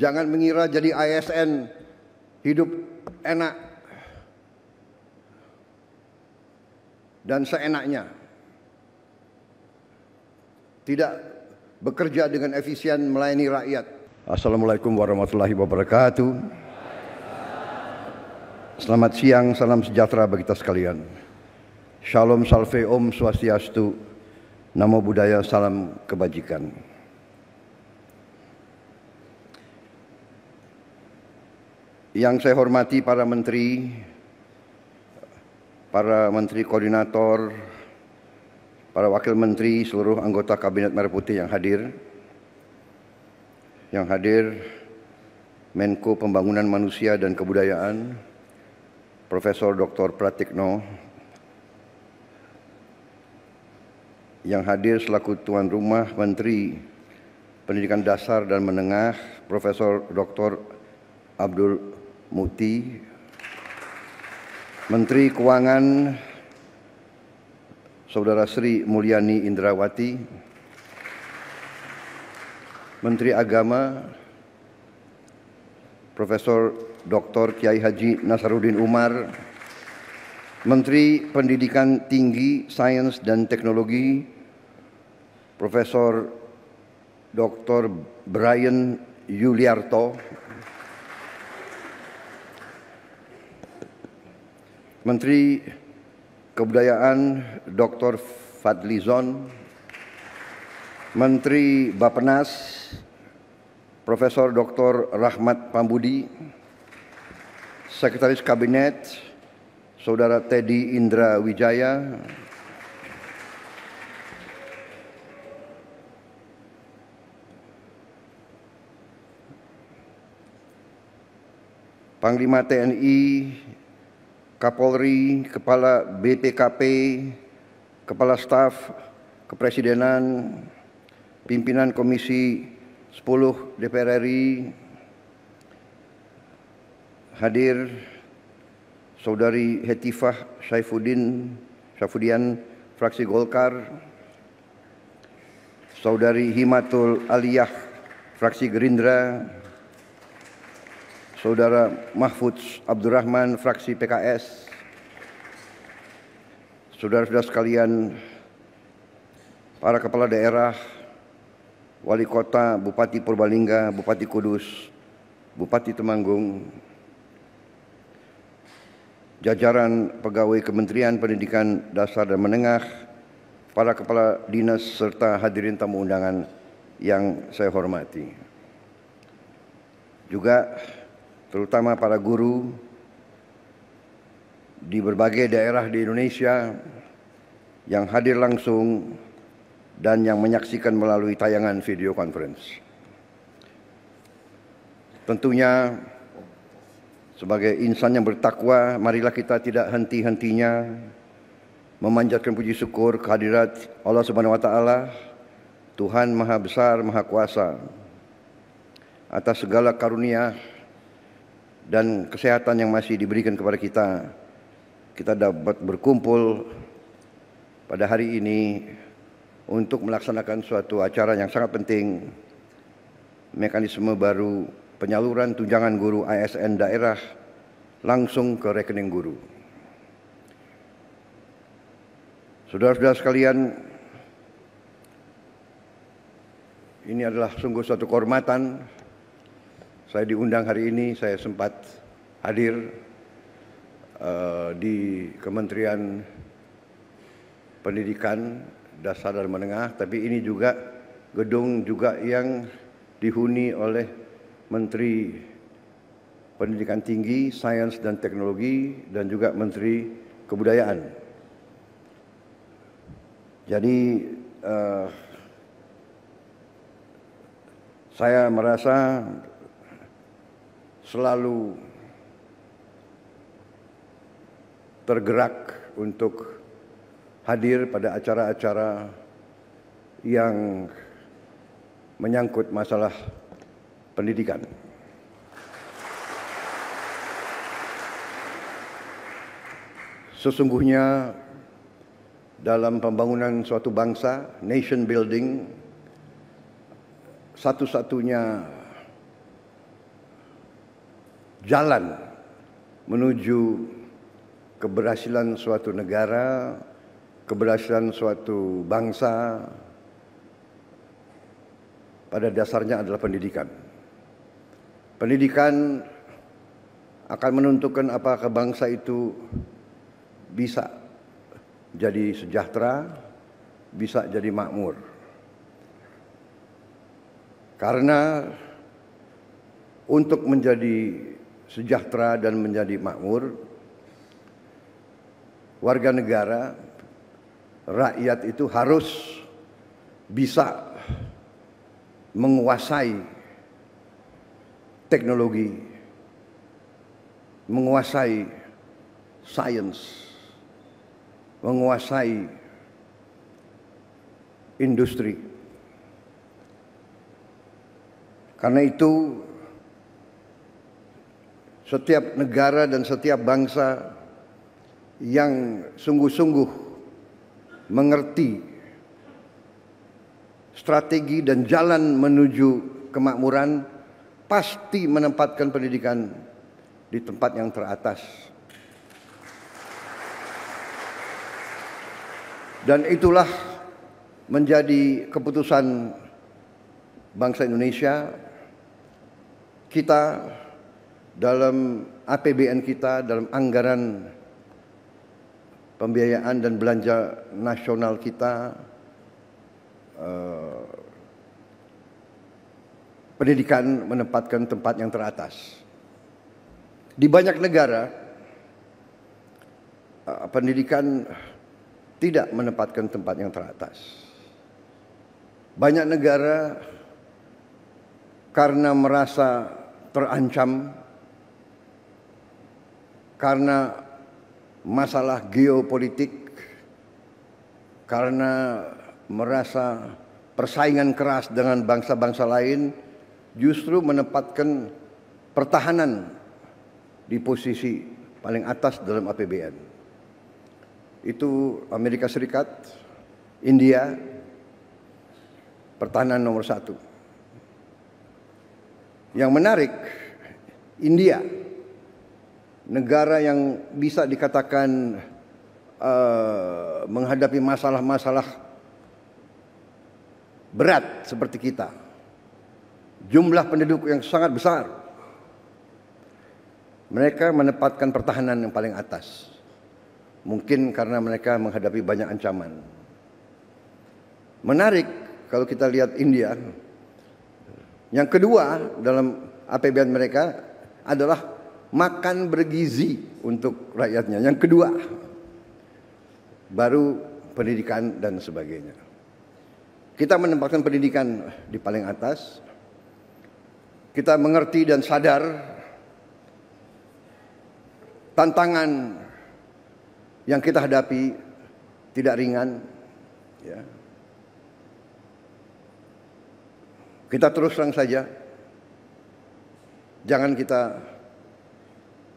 Jangan mengira jadi ASN hidup enak dan seenaknya. Tidak bekerja dengan efisien melayani rakyat. Assalamualaikum warahmatullahi wabarakatuh. Selamat siang, salam sejahtera bagi kita sekalian. Shalom, salve, om swastiastu, namo buddhaya, salam kebajikan. Yang saya hormati para menteri koordinator, para wakil menteri, seluruh anggota Kabinet Merah Putih yang hadir. Yang hadir Menko Pembangunan Manusia dan Kebudayaan, Profesor Dr. Pratikno. Yang hadir selaku tuan rumah Menteri Pendidikan Dasar dan Menengah, Profesor Dr. Abdul Muti. Menteri Keuangan, Saudara Sri Mulyani Indrawati. Menteri Agama, Profesor Dr. Kiai Haji Nasaruddin Umar. Menteri Pendidikan Tinggi, Sains dan Teknologi, Profesor Dr. Brian Yuliarto. Menteri Kebudayaan Dr. Fadlizon. Menteri Bappenas Profesor Dr. Rahmat Pambudi. Sekretaris Kabinet Saudara Teddy Indra Wijaya. Panglima TNI, Kapolri, Kepala BPKP, Kepala Staf Kepresidenan, Pimpinan Komisi 10 DPR RI, hadir Saudari Hetifah Syaifudian, fraksi Golkar, Saudari Himatul Aliyah, fraksi Gerindra, Saudara Mahfudz Abdurrahman, fraksi PKS, saudara-saudara sekalian, para kepala daerah, wali kota, Bupati Purbalingga, Bupati Kudus, Bupati Temanggung, jajaran pegawai Kementerian Pendidikan Dasar dan Menengah, para kepala dinas serta hadirin tamu undangan yang saya hormati. Juga terutama para guru di berbagai daerah di Indonesia yang hadir langsung dan yang menyaksikan melalui tayangan video conference. Tentunya sebagai insan yang bertakwa, marilah kita tidak henti-hentinya memanjatkan puji syukur kehadirat Allah Subhanahu wa taala, Tuhan Maha Besar, Maha Kuasa, atas segala karunia dan kesehatan yang masih diberikan kepada kita. Kita dapat berkumpul pada hari ini untuk melaksanakan suatu acara yang sangat penting, mekanisme baru penyaluran tunjangan guru ASN daerah langsung ke rekening guru. Saudara-saudara sekalian, ini adalah sungguh suatu kehormatan. Saya diundang hari ini, saya sempat hadir di Kementerian Pendidikan Dasar dan Menengah, tapi ini juga gedung yang dihuni oleh Menteri Pendidikan Tinggi, Sains dan Teknologi, dan juga Menteri Kebudayaan. Jadi saya merasa selalu tergerak untuk hadir pada acara-acara yang menyangkut masalah pendidikan. Sesungguhnya dalam pembangunan suatu bangsa, nation building, satu-satunya jalan menuju keberhasilan suatu negara, keberhasilan suatu bangsa, pada dasarnya adalah pendidikan. Pendidikan akan menentukan apakah bangsa itu bisa jadi sejahtera, bisa jadi makmur. Karena untuk menjadi sejahtera dan menjadi makmur, warga negara, rakyat itu harus bisa menguasai teknologi, menguasai sains, menguasai industri. Karena itu setiap negara dan setiap bangsa yang sungguh-sungguh mengerti strategi dan jalan menuju kemakmuran pasti menempatkan pendidikan di tempat yang teratas. Dan itulah menjadi keputusan bangsa Indonesia. Kita dalam APBN kita, dalam anggaran pembiayaan dan belanja nasional kita, pendidikan menempatkan tempat yang teratas. Di banyak negara, pendidikan tidak menempatkan tempat yang teratas. Banyak negara karena merasa terancam, karena masalah geopolitik, karena merasa persaingan keras dengan bangsa-bangsa lain, justru menempatkan pertahanan di posisi paling atas dalam APBN. Itu Amerika Serikat, India, pertahanan nomor 1. Yang menarik, India, negara yang bisa dikatakan menghadapi masalah-masalah berat seperti kita. Jumlah penduduk yang sangat besar. Mereka menempatkan pertahanan yang paling atas. Mungkin karena mereka menghadapi banyak ancaman. Menarik kalau kita lihat India. Yang kedua dalam APBN mereka adalah makan bergizi untuk rakyatnya. Yang kedua, baru pendidikan dan sebagainya. Kita menempatkan pendidikan di paling atas. Kita mengerti dan sadar tantangan yang kita hadapi tidak ringan. Ya. Kita terus terang saja, jangan kita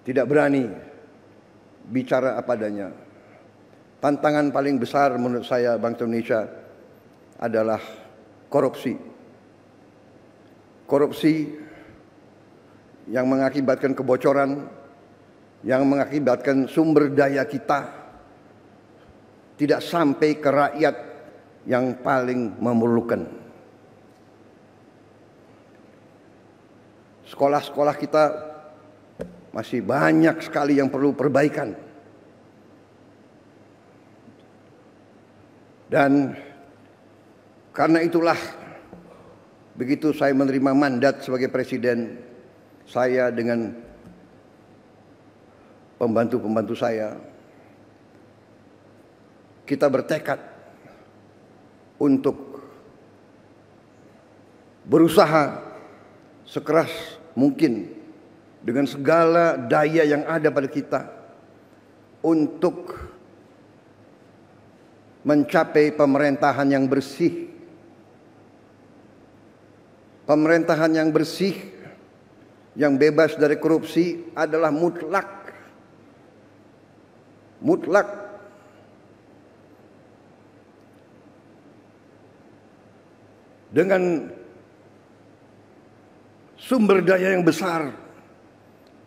tidak berani bicara apa adanya. Tantangan paling besar menurut saya bangsa Indonesia adalah korupsi. Korupsi yang mengakibatkan kebocoran, yang mengakibatkan sumber daya kita tidak sampai ke rakyat yang paling memerlukan. Sekolah-sekolah kita masih banyak sekali yang perlu perbaikan. Dan karena itulah begitu saya menerima mandat sebagai presiden, saya dengan pembantu-pembantu saya, kita bertekad untuk berusaha sekeras mungkin dengan segala daya yang ada pada kita untuk mencapai pemerintahan yang bersih. Pemerintahan yang bersih, yang bebas dari korupsi adalah mutlak. Mutlak. Dengan sumber daya yang besar,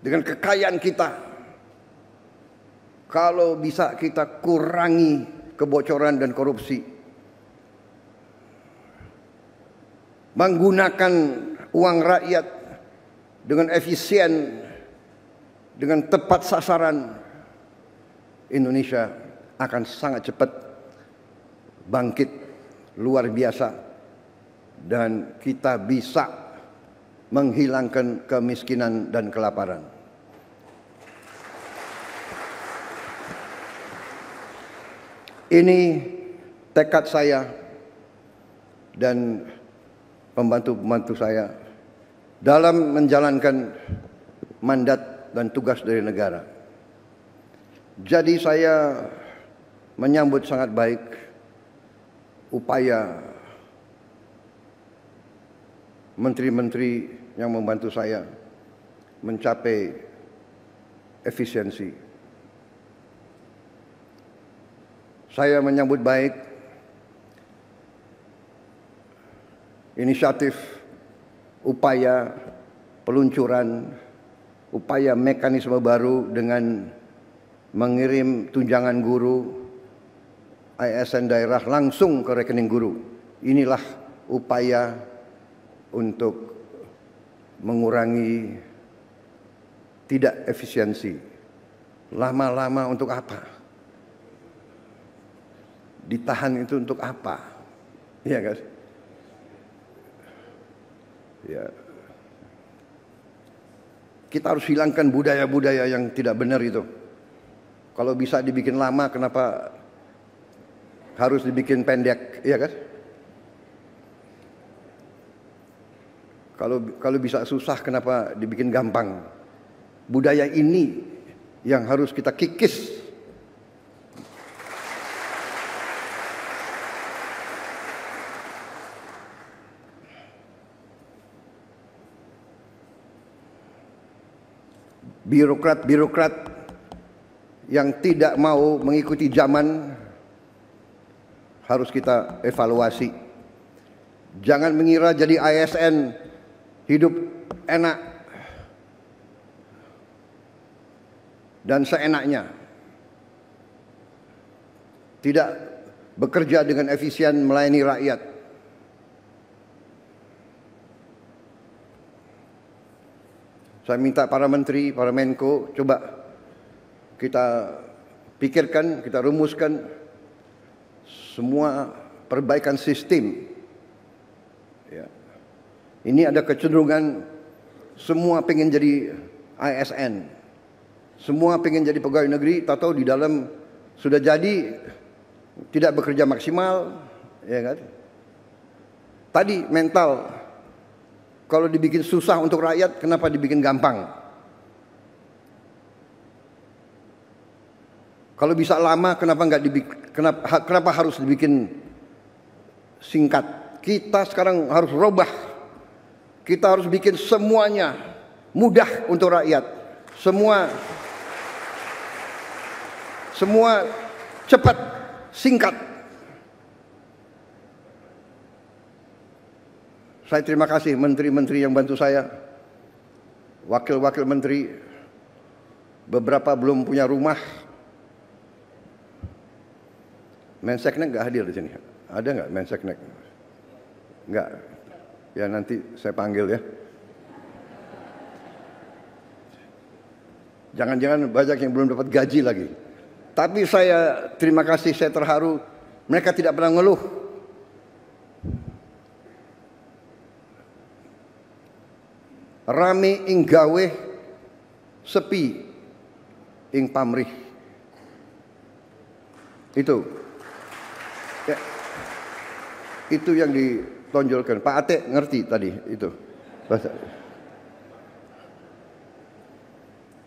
dengan kekayaan kita, kalau bisa kita kurangi kebocoran dan korupsi, menggunakan uang rakyat dengan efisien, dengan tepat sasaran, Indonesia akan sangat cepat bangkit luar biasa dan kita bisa menghilangkan kemiskinan dan kelaparan. Ini tekad saya dan pembantu-pembantu saya dalam menjalankan mandat dan tugas dari negara. Jadi saya menyambut sangat baik upaya menteri-menteri yang membantu saya mencapai efisiensi. Saya menyambut baik inisiatif, upaya peluncuran, upaya mekanisme baru dengan mengirim tunjangan guru ASN daerah langsung ke rekening guru. Inilah upaya untuk mengurangi tidak efisiensi. Lama-lama untuk apa? Ditahan itu untuk apa? Iya kan? Ya. Kita harus hilangkan budaya-budaya yang tidak benar itu. Kalau bisa dibikin lama, kenapa harus dibikin pendek? Iya kan? Kalau bisa susah, kenapa dibikin gampang? Budaya ini yang harus kita kikis. Birokrat-birokrat yang tidak mau mengikuti zaman harus kita evaluasi. Jangan mengira jadi ASN hidup enak dan seenaknya. Tidak bekerja dengan efisien melayani rakyat. Saya minta para menteri, para menko, coba kita pikirkan, kita rumuskan semua perbaikan sistem. Ya. Ini ada kecenderungan semua pengen jadi ASN, semua pengen jadi pegawai negeri, tahu di dalam sudah jadi tidak bekerja maksimal, ya kan? Tadi mental. Kalau dibikin susah untuk rakyat, kenapa dibikin gampang? Kalau bisa lama, kenapa harus dibikin singkat? Kita sekarang harus robah. Kita harus bikin semuanya mudah untuk rakyat. Semua cepat, singkat. Saya terima kasih menteri-menteri yang bantu saya, wakil-wakil menteri, beberapa belum punya rumah. Menseknek nggak hadir di sini? Ada nggak Menseknek? Nggak. Ya nanti saya panggil ya. Jangan-jangan banyak yang belum dapat gaji lagi. Tapi saya terima kasih, saya terharu. Mereka tidak pernah ngeluh. Rame ing gawe, sepi ing pamrih. Itu. Ya. Itu yang ditonjolkan. Pak Ate ngerti tadi itu. Bahasa.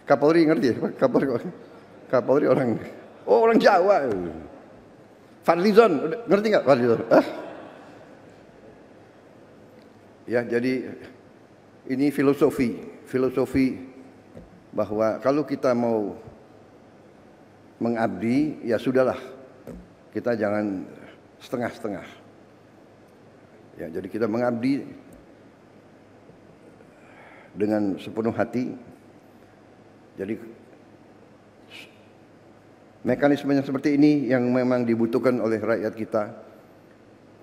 Kapolri ngerti? Kapolri orang. Oh, orang Jawa. Fadlizon ngerti nggak Fadlizon? Ya, jadi ini filosofi bahwa kalau kita mau mengabdi, ya sudahlah, kita jangan setengah-setengah. Ya, jadi kita mengabdi dengan sepenuh hati, Jadi mekanisme yang seperti ini yang memang dibutuhkan oleh rakyat kita.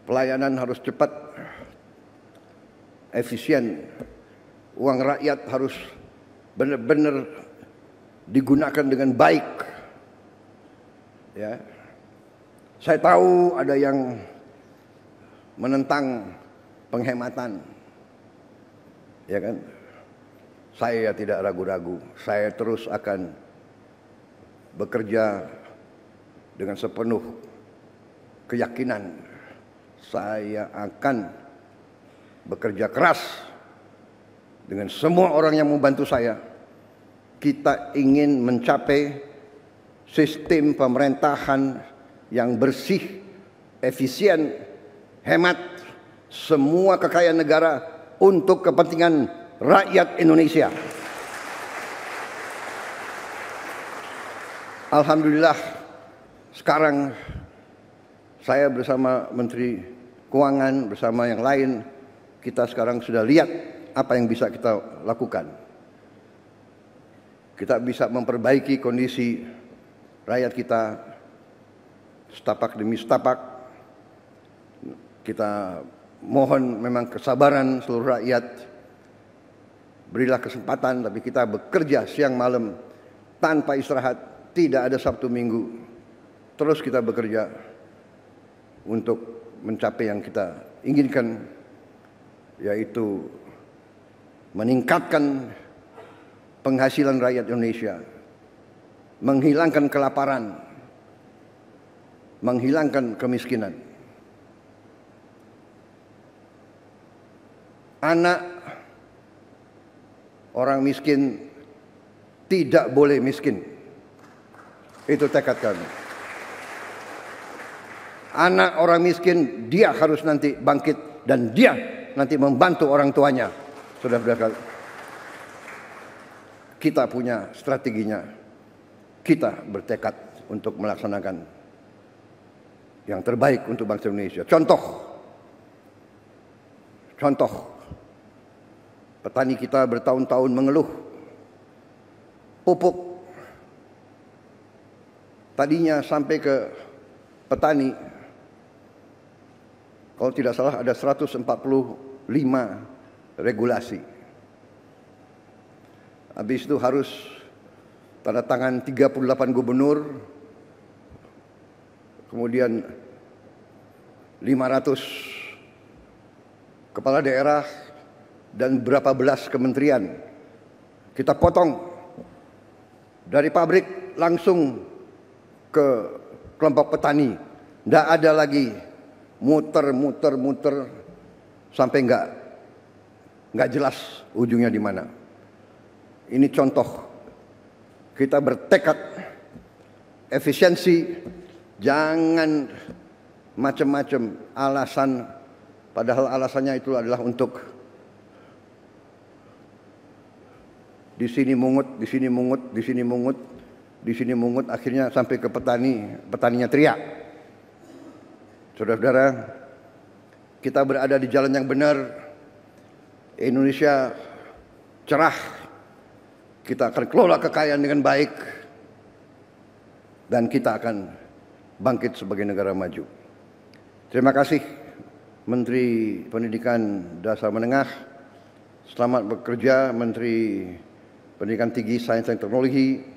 Pelayanan harus cepat, efisien. Uang rakyat harus benar-benar digunakan dengan baik. Ya. Saya tahu ada yang menentang penghematan. Ya kan? Saya tidak ragu-ragu. Saya terus akan bekerja dengan sepenuh keyakinan. Saya akan bekerja keras dengan semua orang yang membantu saya. Kita ingin mencapai sistem pemerintahan yang bersih, efisien, hemat, semua kekayaan negara untuk kepentingan rakyat Indonesia. Alhamdulillah, sekarang saya bersama Menteri Keuangan, bersama yang lain, kita sekarang sudah lihat apa yang bisa kita lakukan. Kita bisa memperbaiki kondisi rakyat kita setapak demi setapak. Kita mohon memang kesabaran seluruh rakyat. Berilah kesempatan, tapi kita bekerja siang malam tanpa istirahat. Tidak ada Sabtu Minggu. Terus kita bekerja untuk mencapai yang kita inginkan, yaitu meningkatkan penghasilan rakyat Indonesia, menghilangkan kelaparan, menghilangkan kemiskinan. Anak orang miskin tidak boleh miskin. Itu tekad kami. Anak orang miskin, dia harus nanti bangkit dan dia nanti membantu orang tuanya. Saudara-saudara, kita punya strateginya. Kita bertekad untuk melaksanakan yang terbaik untuk bangsa Indonesia. Contoh, petani kita bertahun-tahun mengeluh pupuk. Tadinya sampai ke petani, kalau tidak salah ada 145 regulasi. Habis itu harus tanda tangan 38 gubernur, kemudian 500 kepala daerah dan berapa belas kementerian. Kita potong dari pabrik langsung ke kelompok petani. Tidak ada lagi muter sampai nggak jelas ujungnya di mana. Ini contoh kita bertekad efisiensi, jangan macam-macam alasan, padahal alasannya itu adalah untuk di sini mungut, di sini mungut, di sini mungut, di sini mungut, akhirnya sampai ke petaninya teriak. Saudara-saudara, kita berada di jalan yang benar. Indonesia cerah. Kita akan kelola kekayaan dengan baik. Dan kita akan bangkit sebagai negara maju. Terima kasih Menteri Pendidikan Dasar Menengah. Selamat bekerja Menteri Pendidikan Tinggi, Sains dan Teknologi.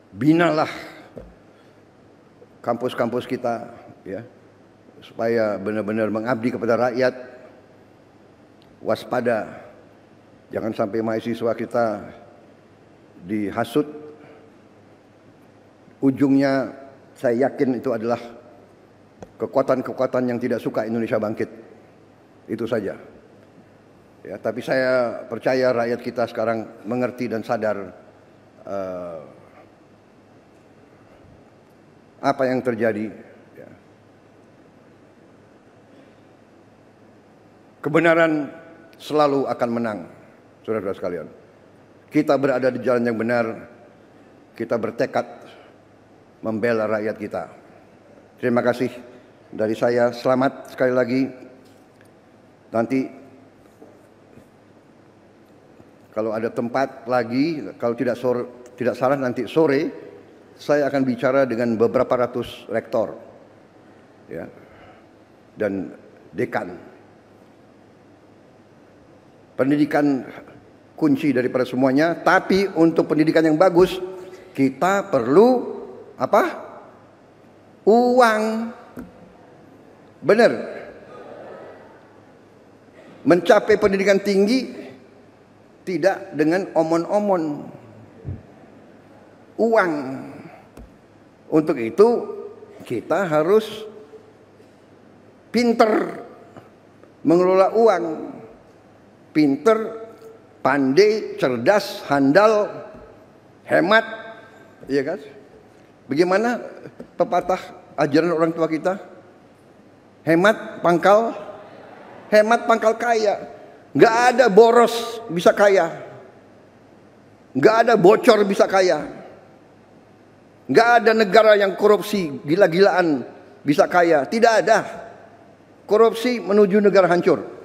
Binalah kampus-kampus kita, ya, supaya benar-benar mengabdi kepada rakyat. Waspada, jangan sampai mahasiswa kita dihasut. Ujungnya saya yakin itu adalah kekuatan-kekuatan yang tidak suka Indonesia bangkit. Itu saja. Ya, tapi saya percaya rakyat kita sekarang mengerti dan sadar apa yang terjadi. Ya. Kebenaran selalu akan menang, saudara-saudara sekalian. Kita berada di jalan yang benar. Kita bertekad membela rakyat kita. Terima kasih dari saya. Selamat sekali lagi. Nanti kalau ada tempat lagi, kalau tidak salah nanti sore, saya akan bicara dengan beberapa ratus rektor, ya, dan dekan. Pendidikan kunci daripada semuanya, tapi untuk pendidikan yang bagus kita perlu apa? Uang. Benar. Mencapai pendidikan tinggi tidak dengan omon-omon. Uang. Untuk itu kita harus pinter mengelola uang. Pinter, pandai, cerdas, handal, hemat, iya kan? Bagaimana pepatah ajaran orang tua kita? Hemat pangkal kaya. Nggak ada boros bisa kaya, nggak ada bocor bisa kaya, nggak ada negara yang korupsi gila-gilaan bisa kaya. Tidak ada. Korupsi menuju negara hancur.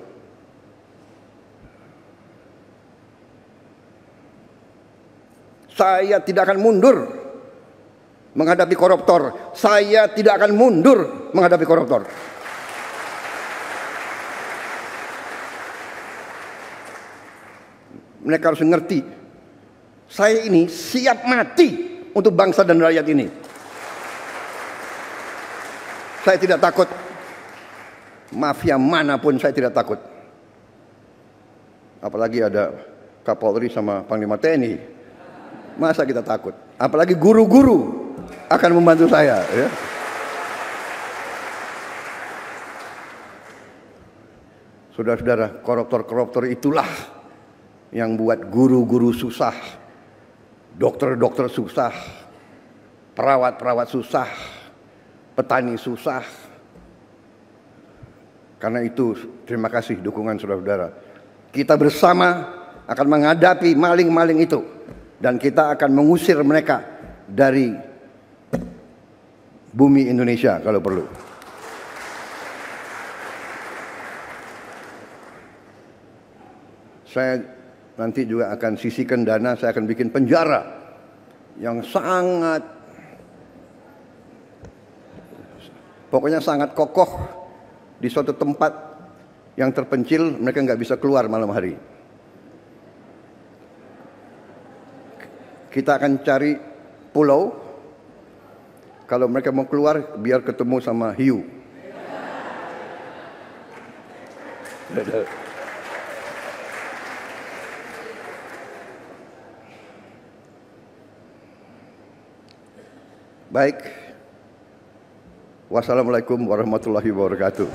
Saya tidak akan mundur menghadapi koruptor. Saya tidak akan mundur menghadapi koruptor. Mereka harus mengerti, saya ini siap mati untuk bangsa dan rakyat ini. Saya tidak takut. Mafia manapun saya tidak takut. Apalagi ada Kapolri sama Panglima TNI. Masa kita takut? Apalagi guru-guru akan membantu saya, ya. Saudara-saudara, koruptor-koruptor itulah yang buat guru-guru susah, dokter-dokter susah, perawat-perawat susah, petani susah. Karena itu terima kasih dukungan saudara-saudara. Kita bersama akan menghadapi maling-maling itu. Dan kita akan mengusir mereka dari bumi Indonesia kalau perlu. Saya nanti juga akan sisihkan dana, saya akan bikin penjara yang pokoknya sangat kokoh di suatu tempat yang terpencil, mereka nggak bisa keluar malam hari. Kita akan cari pulau, kalau mereka mau keluar biar ketemu sama hiu. Baik. Wassalamualaikum warahmatullahi wabarakatuh.